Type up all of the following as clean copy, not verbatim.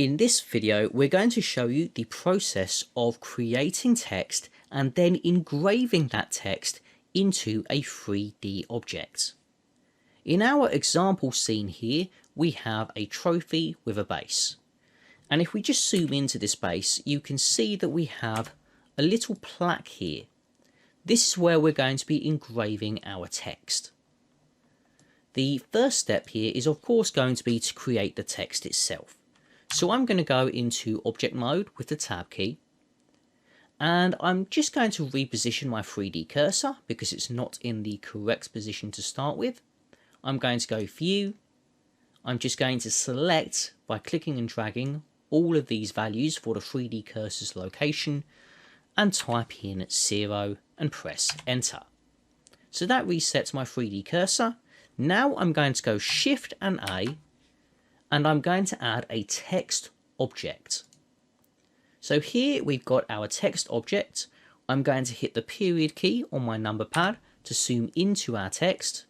In this video, we're going to show you the process of creating text and then engraving that text into a 3D object. In our example scene here, we have a trophy with a base. And if we just zoom into this base, you can see that we have a little plaque here. This is where we're going to be engraving our text. The first step here is of course going to be to create the text itself. So I'm going to go into object mode with the tab key, and I'm just going to reposition my 3D cursor because it's not in the correct position to start with. I'm going to go view. I'm just going to select by clicking and dragging all of these values for the 3D cursor's location and type in 0 and press enter. So that resets my 3D cursor. Now I'm going to go Shift and A, and I'm going to add a text object. So here we've got our text object. I'm going to hit the period key on my number pad to zoom into our text.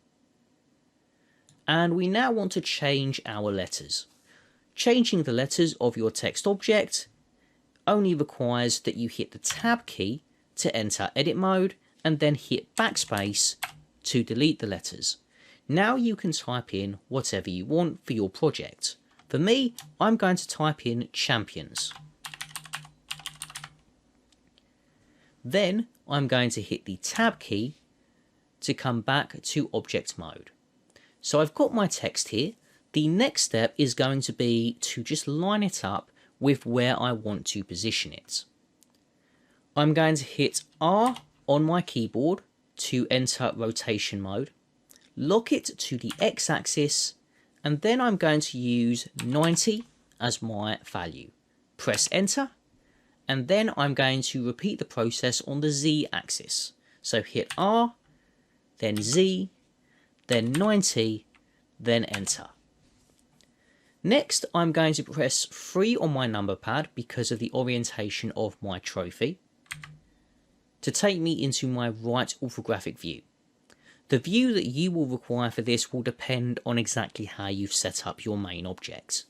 And we now want to change our letters. Changing the letters of your text object only requires that you hit the tab key to enter edit mode and then hit backspace to delete the letters. Now you can type in whatever you want for your project. For me, I'm going to type in champions. Then I'm going to hit the tab key to come back to object mode. So I've got my text here. The next step is going to be to just line it up with where I want to position it. I'm going to hit R on my keyboard to enter rotation mode. Lock it to the x-axis, and then I'm going to use 90 as my value. Press enter, and then I'm going to repeat the process on the z-axis. So hit R, then Z, then 90, then enter. Next, I'm going to press 3 on my number pad because of the orientation of my trophy to take me into my right orthographic view. The view that you will require for this will depend on exactly how you've set up your main object.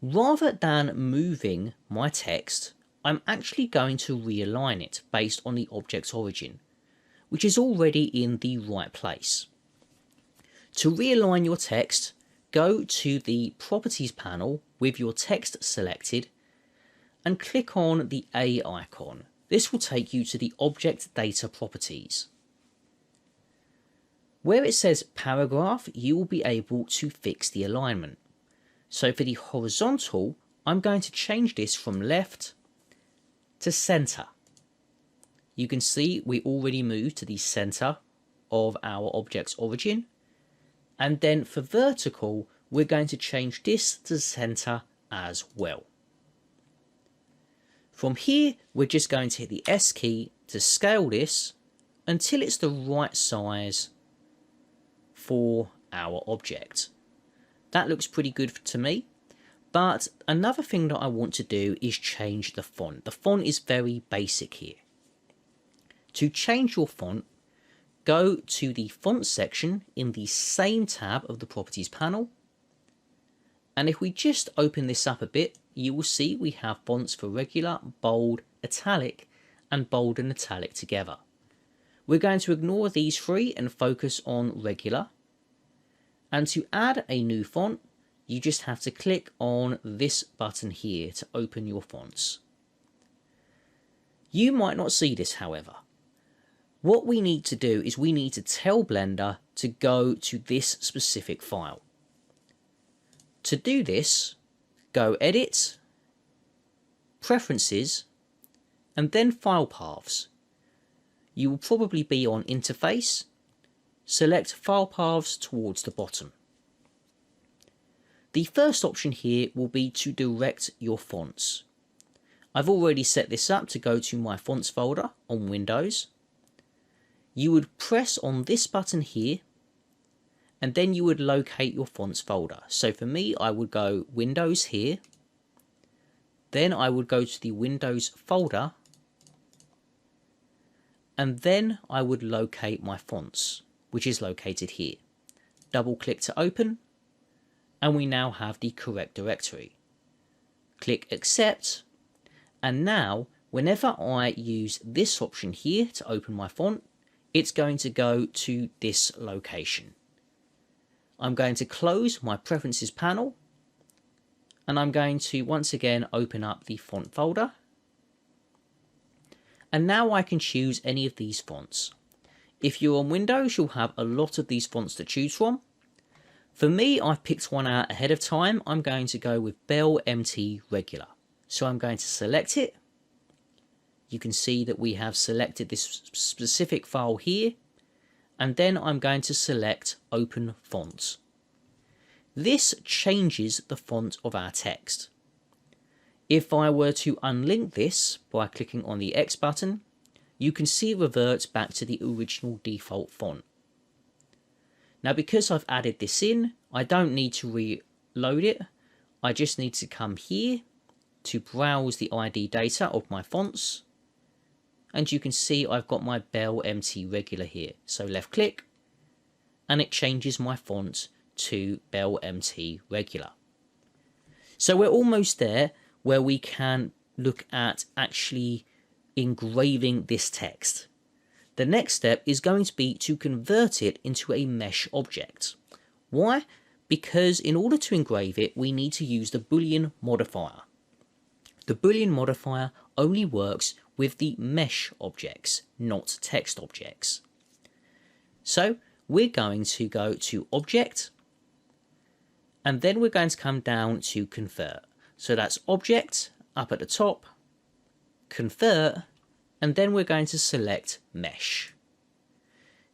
Rather than moving my text, I'm actually going to realign it based on the object's origin, which is already in the right place. To realign your text, go to the Properties panel with your text selected and click on the A icon. This will take you to the Object Data Properties. Where it says paragraph, you will be able to fix the alignment. So for the horizontal, I'm going to change this from left to center. You can see we already moved to the center of our object's origin. And then for vertical, we're going to change this to center as well. From here, we're just going to hit the S key to scale this until it's the right size for our object. That looks pretty good to me. But another thing that I want to do is change the font. The font is very basic here. To change your font, go to the font section in the same tab of the properties panel. And if we just open this up a bit, you will see we have fonts for regular, bold, italic, and bold and italic together. We're going to ignore these three and focus on regular. And to add a new font, you just have to click on this button here to open your fonts. You might not see this, however. What we need to do is we need to tell Blender to go to this specific file. To do this, go Edit, Preferences, and then File Paths. You will probably be on Interface. Select File Paths towards the bottom. The first option here will be to direct your fonts. I've already set this up to go to my fonts folder on Windows. You would press on this button here, and then you would locate your fonts folder. So for me, I would go Windows here, then I would go to the Windows folder, and then I would locate my fonts, which is located here. Double click to open, and we now have the correct directory. click accept, and now whenever I use this option here to open my font, it's going to go to this location. I'm going to close my preferences panel, and I'm going to once again open up the font folder. And now I can choose any of these fonts. If you're on Windows, you'll have a lot of these fonts to choose from. For me, I've picked one out ahead of time. I'm going to go with Bell MT Regular. So I'm going to select it. You can see that we have selected this specific file here. And then I'm going to select Open Fonts. This changes the font of our text. If I were to unlink this by clicking on the X button, you can see it reverts back to the original default font. Now, because I've added this in, I don't need to reload it. I just need to come here to browse the ID data of my fonts. And you can see I've got my Bell MT Regular here. So left click, and it changes my font to Bell MT Regular. So we're almost there where we can look at actually engraving this text. The next step is going to be to convert it into a mesh object. Why? Because in order to engrave it, we need to use the Boolean modifier. The Boolean modifier only works with the mesh objects, not text objects. So we're going to go to Object, and then we're going to come down to Convert. So that's Object up at the top, Convert, and then we're going to select Mesh.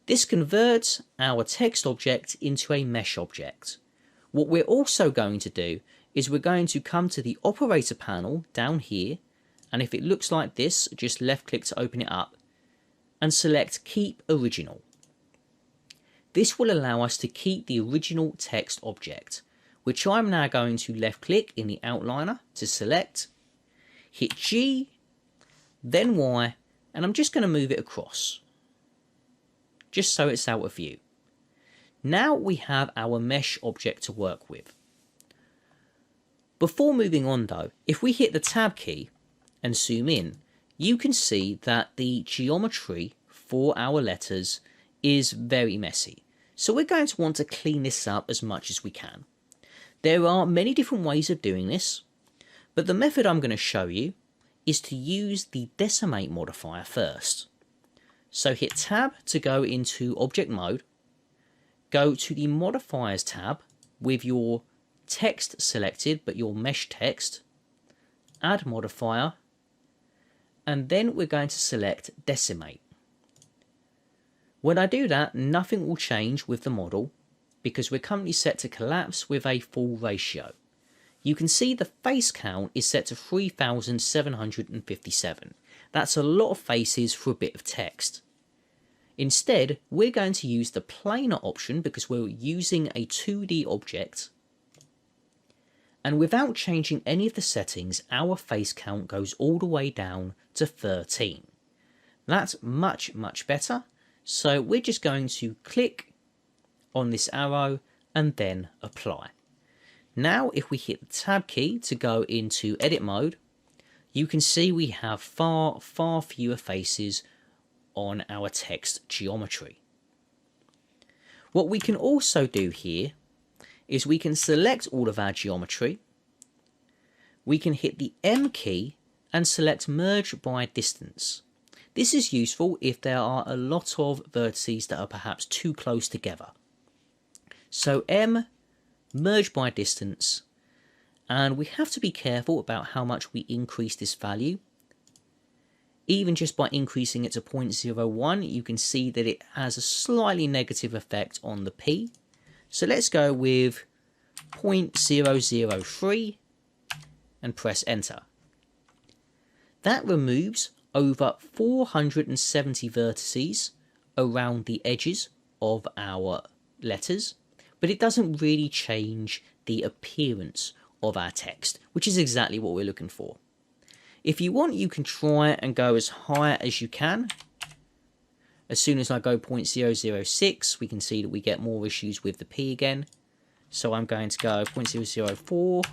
This converts our text object into a mesh object. What we're also going to do is we're going to come to the operator panel down here, and if it looks like this, just left click to open it up and select Keep Original. This will allow us to keep the original text object, which I'm now going to left click in the outliner to select, hit G, then Y, and I'm just going to move it across, just so it's out of view. Now we have our mesh object to work with. Before moving on though, if we hit the Tab key and zoom in, you can see that the geometry for our letters is very messy. So we're going to want to clean this up as much as we can. There are many different ways of doing this, but the method I'm going to show you is to use the Decimate modifier first. So hit Tab to go into object mode, go to the modifiers tab with your text selected but your mesh text, add modifier, and then we're going to select Decimate. When I do that, nothing will change with the model because we're currently set to collapse with a full ratio. You can see the face count is set to 3,757. That's a lot of faces for a bit of text. Instead, we're going to use the planar option because we're using a 2D object. And without changing any of the settings, our face count goes all the way down to 13. That's much, much better. So we're just going to click on this arrow and then apply. Now, if we hit the Tab key to go into edit mode, you can see we have far fewer faces on our text geometry. What we can also do here is we can select all of our geometry. We can hit the M key and select merge by distance. This is useful if there are a lot of vertices that are perhaps too close together. So M, merge by distance, and we have to be careful about how much we increase this value. Even just by increasing it to 0.01, you can see that it has a slightly negative effect on the P. So let's go with 0.003 and press enter. That removes over 470 vertices around the edges of our letters, but it doesn't really change the appearance of our text, which is exactly what we're looking for. If you want, you can try and go as high as you can. As soon as I go 0.006, we can see that we get more issues with the P again. So I'm going to go 0.004,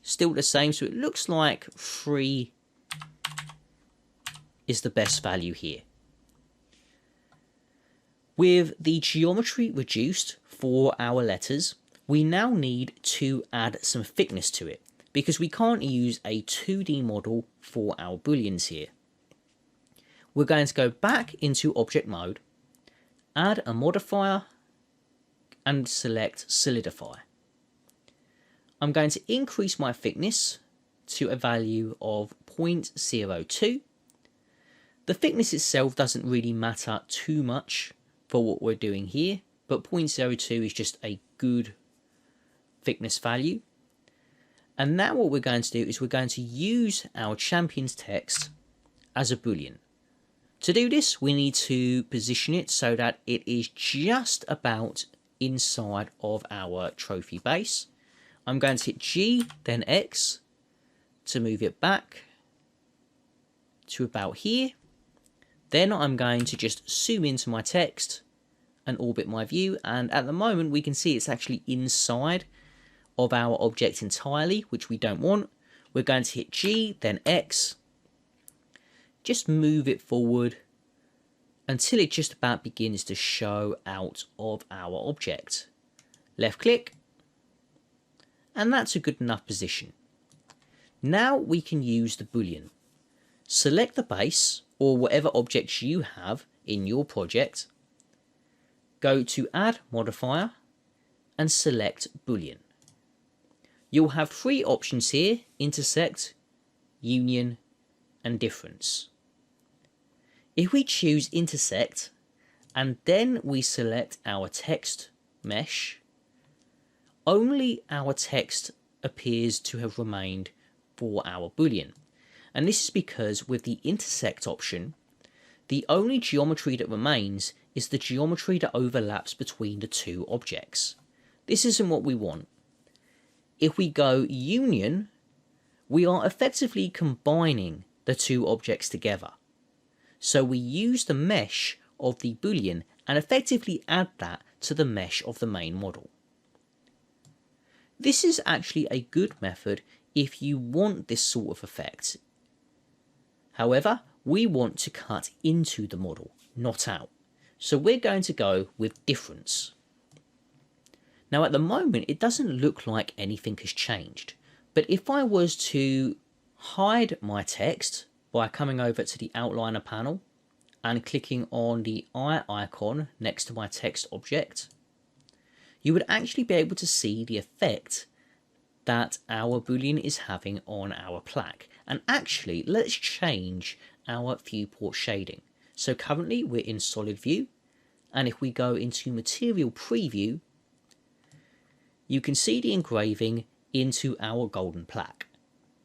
still the same, so it looks like 3 is the best value here. With the geometry reduced for our letters, we now need to add some thickness to it, because we can't use a 2D model for our booleans here. We're going to go back into object mode, add a modifier, and select solidify. I'm going to increase my thickness to a value of 0.02. The thickness itself doesn't really matter too much for what we're doing here, but 0.02 is just a good thickness value. And now what we're going to do is we're going to use our champion's text as a boolean. To do this, we need to position it so that it is just about inside of our trophy base. I'm going to hit G, then X to move it back to about here. Then I'm going to just zoom into my text and orbit my view. And at the moment, we can see it's actually inside of our object entirely, which we don't want. We're going to hit G, then X. Just move it forward until it just about begins to show out of our object. Left click. And that's a good enough position. Now we can use the boolean. Select the base or whatever objects you have in your project. Go to add modifier and select boolean. You'll have 3 options here: intersect, union, and difference. If we choose intersect and then we select our text mesh, only our text appears to have remained for our boolean. And this is because with the intersect option, the only geometry that remains is the geometry that overlaps between the 2 objects. This isn't what we want. If we go union, we are effectively combining the 2 objects together. So we use the mesh of the boolean and effectively add that to the mesh of the main model. This is actually a good method if you want this sort of effect. However, we want to cut into the model, not out. So we're going to go with difference. Now at the moment, it doesn't look like anything has changed. But if I was to hide my text by coming over to the outliner panel and clicking on the eye icon next to my text object, you would actually be able to see the effect that our boolean is having on our plaque. And actually, let's change our viewport shading. So currently we're in solid view, and if we go into material preview, you can see the engraving into our golden plaque.